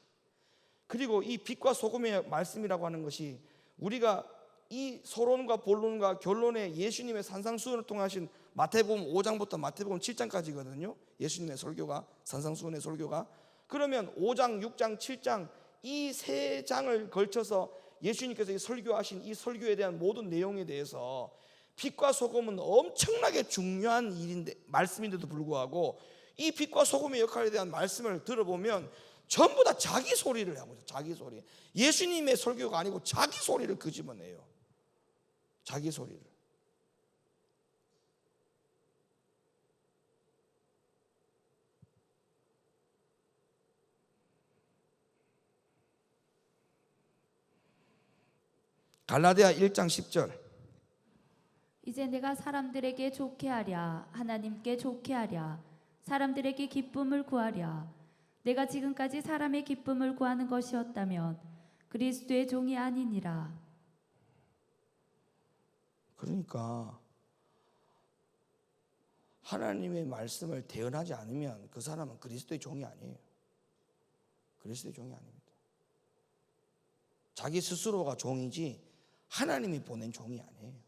그리고 이 빛과 소금의 말씀이라고 하는 것이 우리가 이 서론과 본론과 결론에 예수님의 산상수훈을 통해 하신 마태복음 5장부터 마태복음 7장까지거든요. 예수님의 설교가, 산상수훈의 설교가. 그러면 5장, 6장, 7장 이 세 장을 걸쳐서 예수님께서 이 설교하신 이 설교에 대한 모든 내용에 대해서 빛과 소금은 엄청나게 중요한 일인데, 말씀인데도 불구하고 이 빛과 소금의 역할에 대한 말씀을 들어보면 전부 다 자기 소리를 하고 있어요. 자기 소리. 예수님의 설교가 아니고 자기 소리를 끄집어내요. 자기 소리를. 갈라디아 1장 10절. 이제 내가 사람들에게 좋게 하랴 하나님께 좋게 하랴 사람들에게 기쁨을 구하랴. 내가 지금까지 사람의 기쁨을 구하는 것이었다면 그리스도의 종이 아니니라. 그러니까 하나님의 말씀을 대언하지 않으면 그 사람은 그리스도의 종이 아니에요. 그리스도의 종이 아닙니다. 자기 스스로가 종이지 하나님이 보낸 종이 아니에요.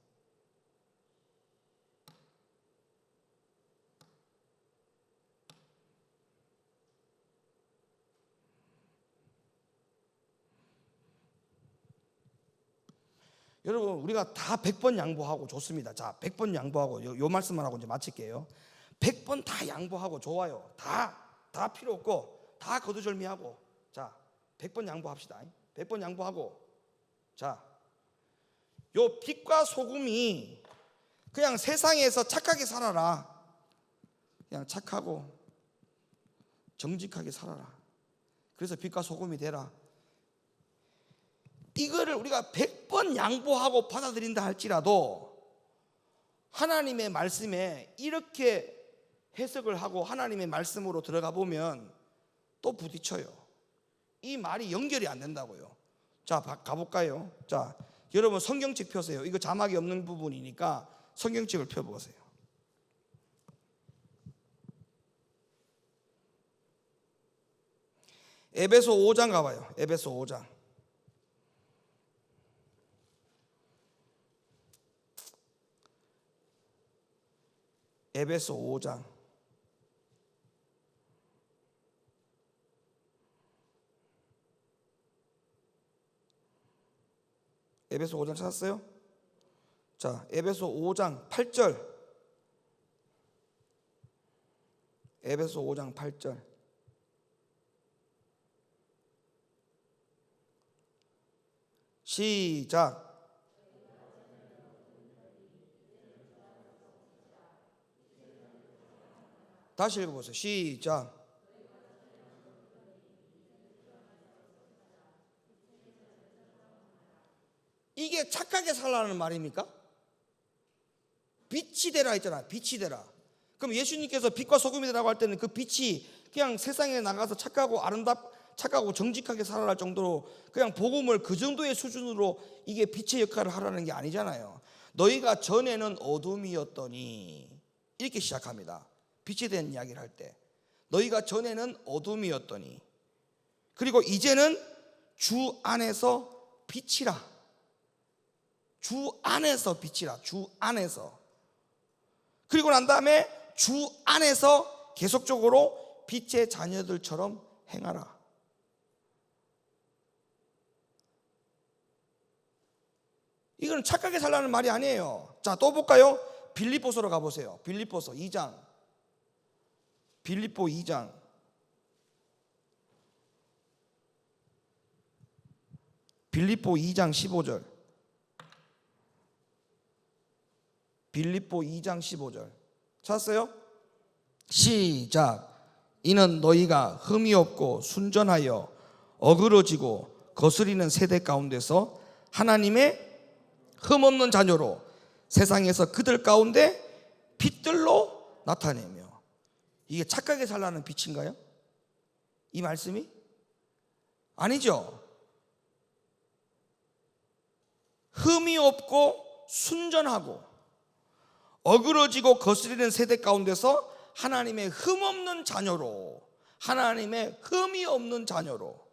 여러분, 우리가 다 100번 양보하고 좋습니다. 자, 100번 양보하고 요 말씀만 하고 이제 마칠게요. 100번 다 양보하고 좋아요. 다 필요 없고 다 거두절미하고, 자, 100번 양보합시다. 100번 양보하고, 자, 요 빛과 소금이 그냥 세상에서 착하게 살아라. 그냥 착하고 정직하게 살아라. 그래서 빛과 소금이 되라. 이거를 우리가 100번 양보하고 받아들인다 할지라도 하나님의 말씀에 이렇게 해석을 하고 하나님의 말씀으로 들어가 보면 또 부딪혀요. 이 말이 연결이 안 된다고요. 자, 가볼까요? 자, 여러분 성경책 펴세요. 이거 자막이 없는 부분이니까 성경책을 펴보세요. 에베소 5장 가봐요. 에베소 5장. 에베소 5장. 에베소 5장 찾았어요? 자, 에베소 5장 8절. 에베소 5장 8절. 시작. 다시 읽어보세요. 시작. 이게 착하게 살라는 말입니까? 빛이 되라 했잖아. 빛이 되라. 그럼 예수님께서 빛과 소금이 되라고 할 때는 그 빛이 그냥 세상에 나가서 착하고 정직하게 살아갈 정도로 그냥 복음을 그 정도의 수준으로 이게 빛의 역할을 하라는 게 아니잖아요. 너희가 전에는 어둠이었더니, 이렇게 시작합니다. 빛에 대한 이야기를 할 때 너희가 전에는 어둠이었더니, 그리고 이제는 주 안에서 빛이라. 주 안에서 빛이라. 주 안에서. 그리고 난 다음에 주 안에서 계속적으로 빛의 자녀들처럼 행하라. 이건 착하게 살라는 말이 아니에요. 자, 또 볼까요? 빌립보서로 가보세요. 빌립보서 2장. 빌립보 2장. 빌립보 2장 15절. 빌립보 2장 15절. 찾았어요? 시작. 이는 너희가 흠이 없고 순전하여 어그러지고 거스리는 세대 가운데서 하나님의 흠 없는 자녀로 세상에서 그들 가운데 빛들로 나타내며. 이게 착하게 살라는 빛인가요? 이 말씀이? 아니죠. 흠이 없고 순전하고 어그러지고 거스리는 세대 가운데서 하나님의 흠 없는 자녀로, 하나님의 흠이 없는 자녀로,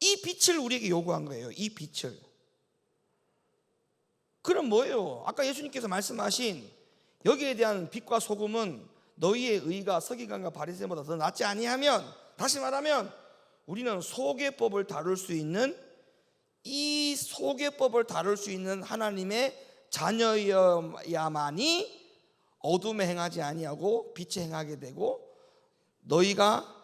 이 빛을 우리에게 요구한 거예요. 이 빛을. 그럼 뭐예요? 아까 예수님께서 말씀하신 여기에 대한 빛과 소금은 너희의 의가 서기관과 바리새인보다 더 낫지 아니하면, 다시 말하면 우리는 소개법을 다룰 수 있는, 이 소개법을 다룰 수 있는 하나님의 자녀여야만이 어둠에 행하지 아니하고 빛에 행하게 되고, 너희가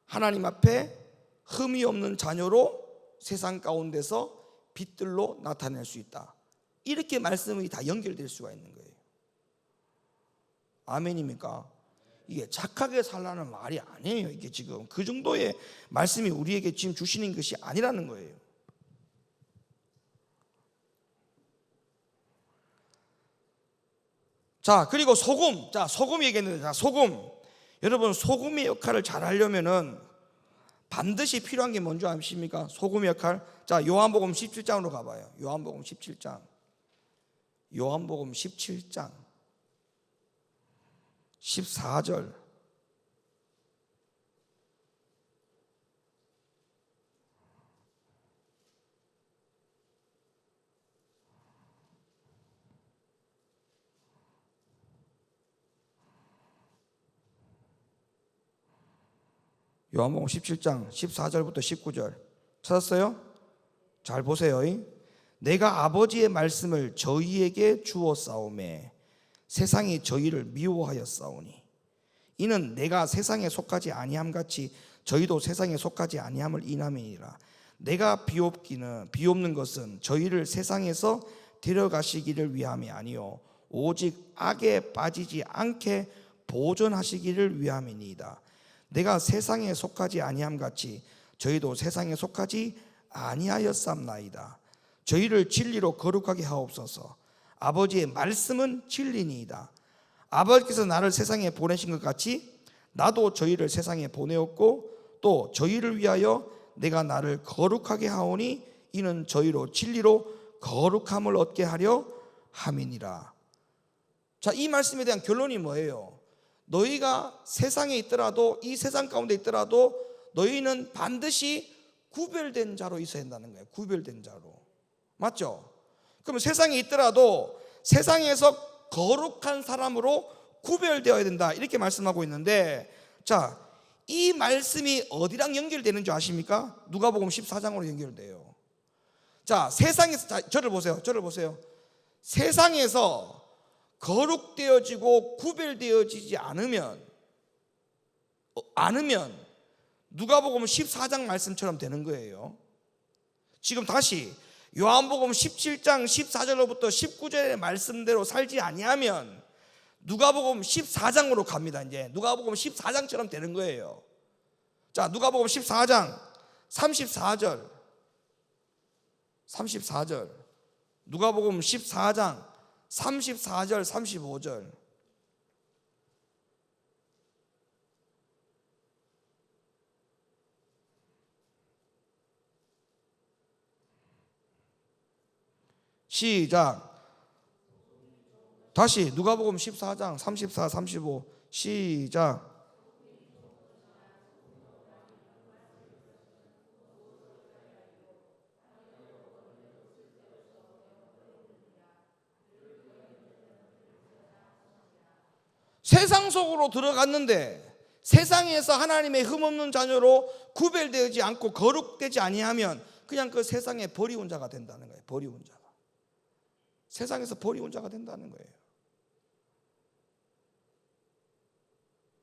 하나님 앞에 흠이 없는 자녀로 세상 가운데서 빛들로 나타낼 수 있다. 이렇게 말씀이 다 연결될 수가 있는 거예요. 아멘입니까? 이게 착하게 살라는 말이 아니에요. 이게 지금 그 정도의 말씀이 우리에게 지금 주시는 것이 아니라는 거예요. 자, 그리고 소금. 자, 소금 얘기했는데, 자, 소금. 여러분, 소금의 역할을 잘 하려면은 반드시 필요한 게 뭔지 아십니까? 소금의 역할. 자, 요한복음 17장으로 가봐요. 요한복음 17장. 요한복음 17장 14절. 요한복음 17장 14절부터 19절 찾았어요? 잘 보세요. 내가 아버지의 말씀을 저희에게 주었사오매 세상이 저희를 미워하였사오니 이는 내가 세상에 속하지 아니함 같이 저희도 세상에 속하지 아니함을 인함이니라. 내가 비옵는 것은 저희를 세상에서 데려가시기를 위함이 아니요 오직 악에 빠지지 않게 보존하시기를 위함이니이다. 내가 세상에 속하지 아니함 같이 저희도 세상에 속하지 아니하였삼나이다. 저희를 진리로 거룩하게 하옵소서. 아버지의 말씀은 진리니이다. 아버지께서 나를 세상에 보내신 것 같이 나도 저희를 세상에 보내었고 또 저희를 위하여 내가 나를 거룩하게 하오니 이는 저희로 진리로 거룩함을 얻게 하려 함이니라. 자, 이 말씀에 대한 결론이 뭐예요? 너희가 세상에 있더라도, 이 세상 가운데 있더라도 너희는 반드시 구별된 자로 있어야 한다는 거예요. 구별된 자로. 맞죠? 그럼 세상에 있더라도 세상에서 거룩한 사람으로 구별되어야 된다, 이렇게 말씀하고 있는데, 자, 이 말씀이 어디랑 연결되는 줄 아십니까? 누가복음 14장으로 연결돼요. 자, 세상에서, 자, 저를 보세요. 세상에서 거룩되어지고 구별되어지지 않으면 누가복음 14장 말씀처럼 되는 거예요. 지금 다시 요한복음 17장 14절로부터 19절의 말씀대로 살지 아니하면 누가복음 14장으로 갑니다. 이제 누가복음 14장처럼 되는 거예요. 자, 누가복음 14장 34절. 누가복음 14장 34절 35절. 시작. 다시 누가복음 14장 34, 35 시작. 세상 속으로 들어갔는데 세상에서 하나님의 흠없는 자녀로 구별되지 않고 거룩되지 아니하면 그냥 그 세상에 버리운 자가 된다는 거예요. 버리운 자가. 세상에서 버리운 자가 된다는 거예요.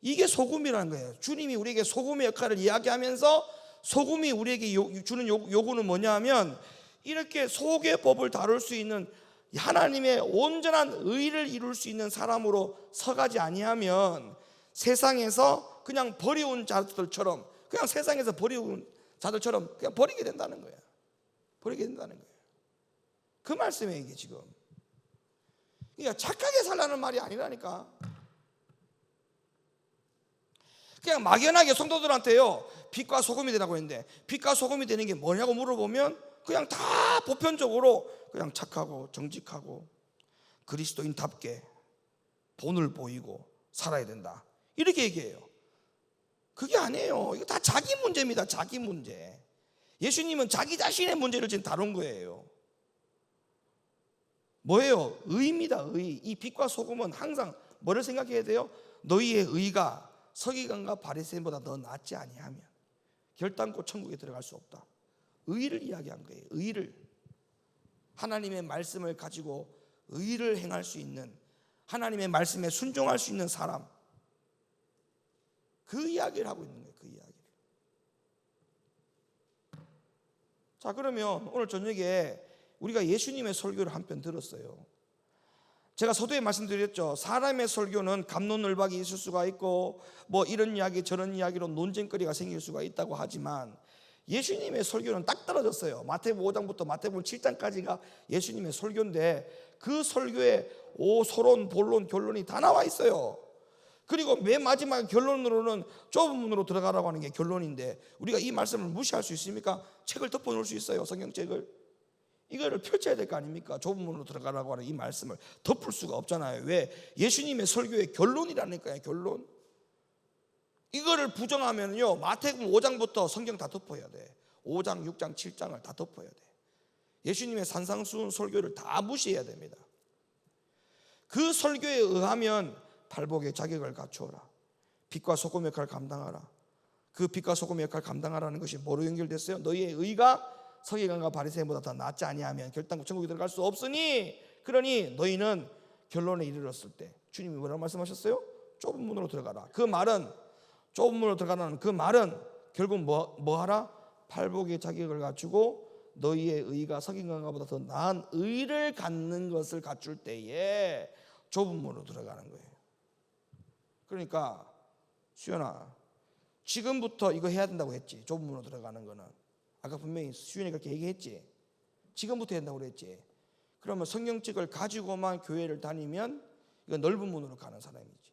이게 소금이라는 거예요. 주님이 우리에게 소금의 역할을 이야기하면서 소금이 우리에게 주는 요구는 뭐냐 하면, 이렇게 속의 법을 다룰 수 있는 하나님의 온전한 의를 이룰 수 있는 사람으로 서가지 아니하면 세상에서 그냥 버리운 자들처럼, 그냥 세상에서 버리운 자들처럼 그냥 버리게 된다는 거예요. 버리게 된다는 거예요. 그 말씀이에요, 이게 지금. 그러니까 착하게 살라는 말이 아니라니까. 그냥 막연하게 성도들한테요, 빛과 소금이 되라고 했는데, 빛과 소금이 되는 게 뭐냐고 물어보면 그냥 다 보편적으로 그냥 착하고 정직하고 그리스도인답게 본을 보이고 살아야 된다, 이렇게 얘기해요. 그게 아니에요. 이거 다 자기 문제입니다. 자기 문제. 예수님은 자기 자신의 문제를 지금 다룬 거예요. 뭐예요? 의입니다. 의. 이 빛과 소금은 항상 뭐를 생각해야 돼요? 너희의 의가 서기관과 바리새인보다 더 낫지 아니하면 결단코 천국에 들어갈 수 없다. 의를 이야기한 거예요. 의를. 하나님의 말씀을 가지고 의를 행할 수 있는, 하나님의 말씀에 순종할 수 있는 사람, 그 이야기를 하고 있는 거예요. 그 이야기를. 자, 그러면 오늘 저녁에 우리가 예수님의 설교를 한 편 들었어요. 제가 서두에 말씀드렸죠. 사람의 설교는 갑론을박이 있을 수가 있고 뭐 이런 이야기 저런 이야기로 논쟁거리가 생길 수가 있다고 하지만 예수님의 설교는 딱 떨어졌어요. 마태복음 5장부터 마태복음 7장까지가 예수님의 설교인데 그 설교에 서론, 본론, 결론이 다 나와 있어요. 그리고 맨 마지막 결론으로는 좁은 문으로 들어가라고 하는 게 결론인데 우리가 이 말씀을 무시할 수 있습니까? 책을 덮어놓을 수 있어요. 성경책을. 이거를 펼쳐야 될 거 아닙니까? 좁은 문으로 들어가라고 하는 이 말씀을 덮을 수가 없잖아요. 왜? 예수님의 설교의 결론이라니까요. 결론. 이거를 부정하면요, 마태복음 5장부터 성경 다 덮어야 돼. 5장, 6장, 7장을 다 덮어야 돼. 예수님의 산상수훈 설교를 다 무시해야 됩니다. 그 설교에 의하면 발복의 자격을 갖추어라. 빛과 소금 역할을 감당하라. 그 빛과 소금 역할을 감당하라는 것이 뭐로 연결됐어요? 너희의 의가 서기관과 바리새인보다 더 낫지 아니하면 결단코 천국에 들어갈 수 없으니, 그러니 너희는 결론에 이르렀을 때 주님이 뭐라고 말씀하셨어요? 좁은 문으로 들어가라. 그 말은, 좁은 문으로 들어가라는 그 말은 결국 뭐 하라? 발복의 자격을 갖추고 너희의 의가 서기관과보다 더 나은 의를 갖는 것을 갖출 때에 좁은 문으로 들어가는 거예요. 그러니까 수연아, 지금부터 이거 해야 된다고 했지. 좁은 문으로 들어가는 거는 아까 분명히 수연이 그렇게 얘기했지. 지금부터 해야 된다고 그랬지. 그러면 성경책을 가지고만 교회를 다니면 이건 넓은 문으로 가는 사람이지.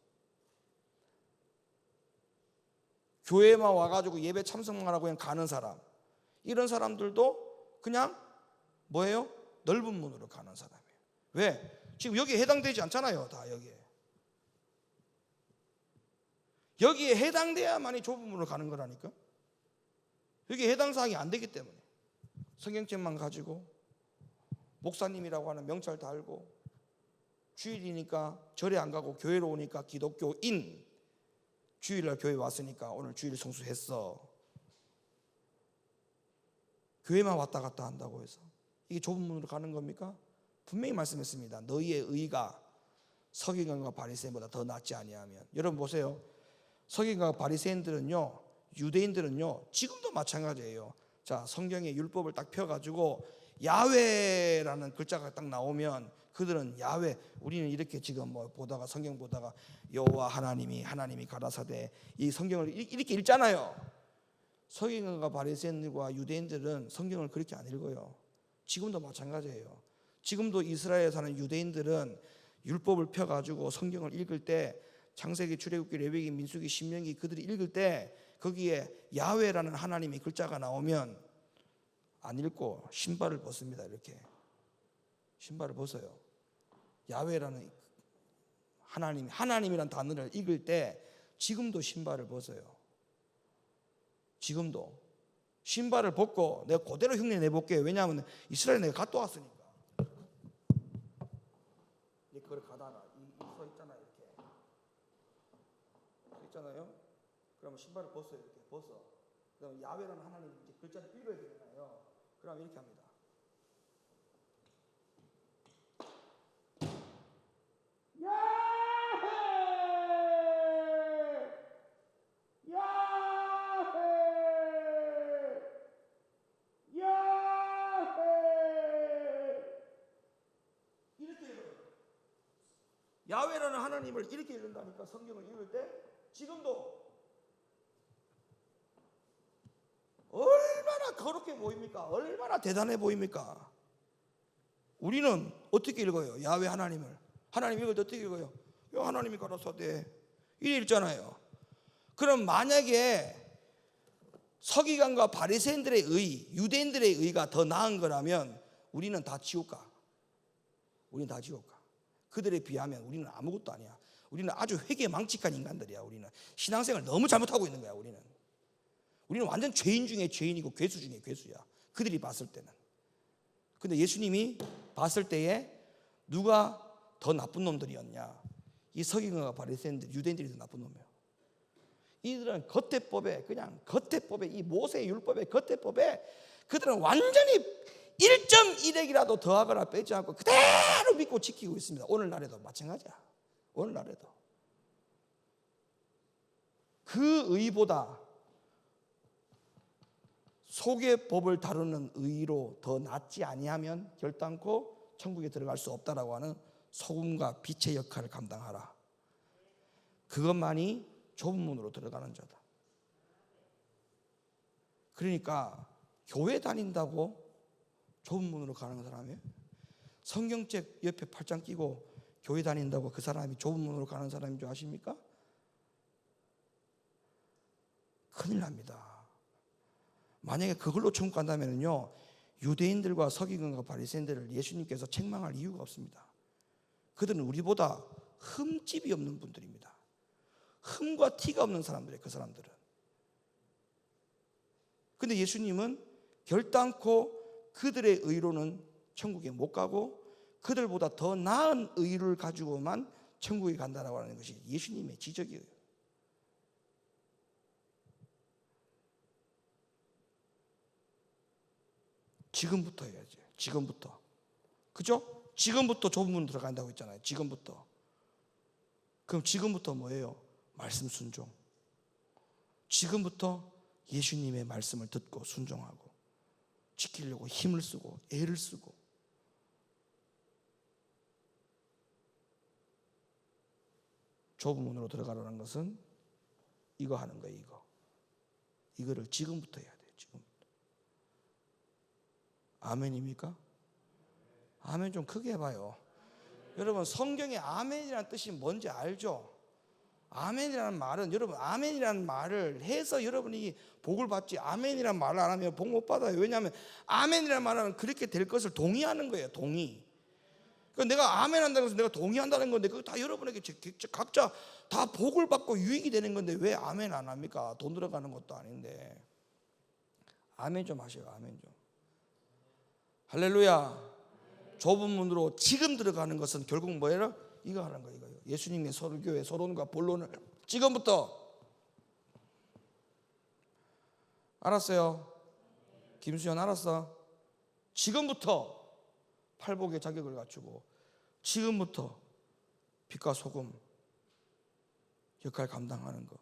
교회만 와가지고 예배 참석만 하고 그냥 가는 사람, 이런 사람들도 그냥 뭐예요? 넓은 문으로 가는 사람이에요. 왜? 지금 여기에 해당되지 않잖아요. 다 여기에 해당돼야만이 좁은 문으로 가는 거라니까. 여기에 해당 사항이 안 되기 때문에 성경책만 가지고 목사님이라고 하는 명찰 달고 주일이니까 절에 안 가고 교회로 오니까 기독교인, 주일날 교회 왔으니까 오늘 주일 성수했어. 교회만 왔다 갔다 한다고 해서 이게 좁은 문으로 가는 겁니까? 분명히 말씀했습니다. 너희의 의가 서기관과 바리새인보다 더 낫지 아니하면. 여러분 보세요. 서기관과 바리새인들은요, 유대인들은요, 지금도 마찬가지예요. 자, 성경의 율법을 딱 펴가지고 야훼라는 글자가 딱 나오면 그들은 야훼, 우리는 이렇게 지금 뭐 보다가 성경 보다가 여호와 하나님이 가라사대, 이 성경을 이렇게 읽잖아요. 서기관과 바리새인들과 유대인들은 성경을 그렇게 안 읽어요. 지금도 마찬가지예요. 지금도 이스라엘에 사는 유대인들은 율법을 펴가지고 성경을 읽을 때 창세기, 출애굽기, 레위기, 민수기, 신명기 그들이 읽을 때 거기에 야훼라는 하나님의 글자가 나오면 안 읽고 신발을 벗습니다. 이렇게 신발을 벗어요. 야훼라는 하나님이란 단어를 읽을 때 지금도 신발을 벗어요. 지금도 신발을 벗고 내가 그대로 흉내 내볼게요. 왜냐하면 이스라엘에 내가 갔다 왔으니까. 그걸 가다가 서 있잖아요. 이렇게 서 있잖아요. 그러면 신발을 벗어요. 이렇게 벗어. 그럼 야훼라는 하나님 이제 글자를 읽어야 되잖아요. 그럼 이렇게 합니다. 야훼라는 하나님을 이렇게 읽는다니까. 성경을 읽을 때 지금도 얼마나 거룩해 보입니까? 얼마나 대단해 보입니까? 우리는 어떻게 읽어요? 야훼 하나님을 하나님 이걸 어떻게 읽어요? 하나님이 가라사대 이래 읽잖아요. 그럼 만약에 서기관과 바리새인들의 의, 유대인들의 의가 더 나은 거라면 우리는 다 지옥 가. 우리는 다 지옥 가. 그들에 비하면 우리는 아무것도 아니야. 우리는 아주 회개망측한 인간들이야. 우리는 신앙생활 너무 잘못하고 있는 거야. 우리는 완전 죄인 중에 죄인이고 괴수 중에 괴수야. 그들이 봤을 때는. 근데 예수님이 봤을 때에 누가 더 나쁜 놈들이었냐? 이 서기관과 바리새인들, 유대인들이 더 나쁜 놈이에요. 이들은 겉대법에, 그냥 겉대법에, 이 모세의 율법의 겉대법에 그들은 완전히 1.1핵이라도 더하거나 빼지 않고 그대로 믿고 지키고 있습니다. 오늘날에도 마찬가지야. 오늘날에도 그 의보다 속의 법을 다루는 의로 더 낫지 아니하면 결단코 천국에 들어갈 수 없다라고 하는 소금과 빛의 역할을 감당하라. 그것만이 좁은 문으로 들어가는 자다. 그러니까 교회 다닌다고 좁은 문으로 가는 사람이에요? 성경책 옆에 팔짱 끼고 교회 다닌다고 그 사람이 좁은 문으로 가는 사람인 줄 아십니까? 큰일 납니다. 만약에 그걸로 천국 간다면요, 유대인들과 서기관과 바리새인들을 예수님께서 책망할 이유가 없습니다. 그들은 우리보다 흠집이 없는 분들입니다. 흠과 티가 없는 사람들이에요. 그 사람들은. 근데 예수님은 결단코 그들의 의로는 천국에 못 가고 그들보다 더 나은 의를 가지고만 천국에 간다라고 하는 것이 예수님의 지적이에요. 지금부터 해야지. 지금부터. 그죠? 지금부터 좁은 문 들어간다고 했잖아요. 지금부터. 그럼 지금부터 뭐예요? 말씀 순종. 지금부터 예수님의 말씀을 듣고 순종하고 지키려고 힘을 쓰고 애를 쓰고. 좁은 문으로 들어가라는 것은 이거 하는 거예요. 이거를 지금부터 해야 돼요. 지금부터. 아멘입니까? 아멘 좀 크게 해봐요. 여러분, 성경에 아멘이라는 뜻이 뭔지 알죠? 아멘이라는 말은, 여러분, 아멘이라는 말을 해서 여러분이 복을 받지, 아멘이라는 말을 안 하면 복 못 받아요. 왜냐하면 아멘이라는 말은 그렇게 될 것을 동의하는 거예요. 동의. 그러니까 내가 아멘 한다는 것은 내가 동의한다는 건데, 그거 다 여러분에게 각자 다 복을 받고 유익이 되는 건데 왜 아멘 안 합니까? 돈 들어가는 것도 아닌데. 아멘 좀 하세요. 아멘 좀. 할렐루야. 좁은 문으로 지금 들어가는 것은 결국 뭐예요? 이거 하는 거예요. 예수님의 설교의 서론과 본론을 지금부터. 알았어요? 김수현 알았어? 지금부터 팔복의 자격을 갖추고 지금부터 빛과 소금 역할 감당하는 것,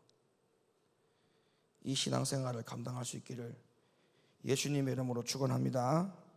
이 신앙생활을 감당할 수 있기를 예수님의 이름으로 축원합니다.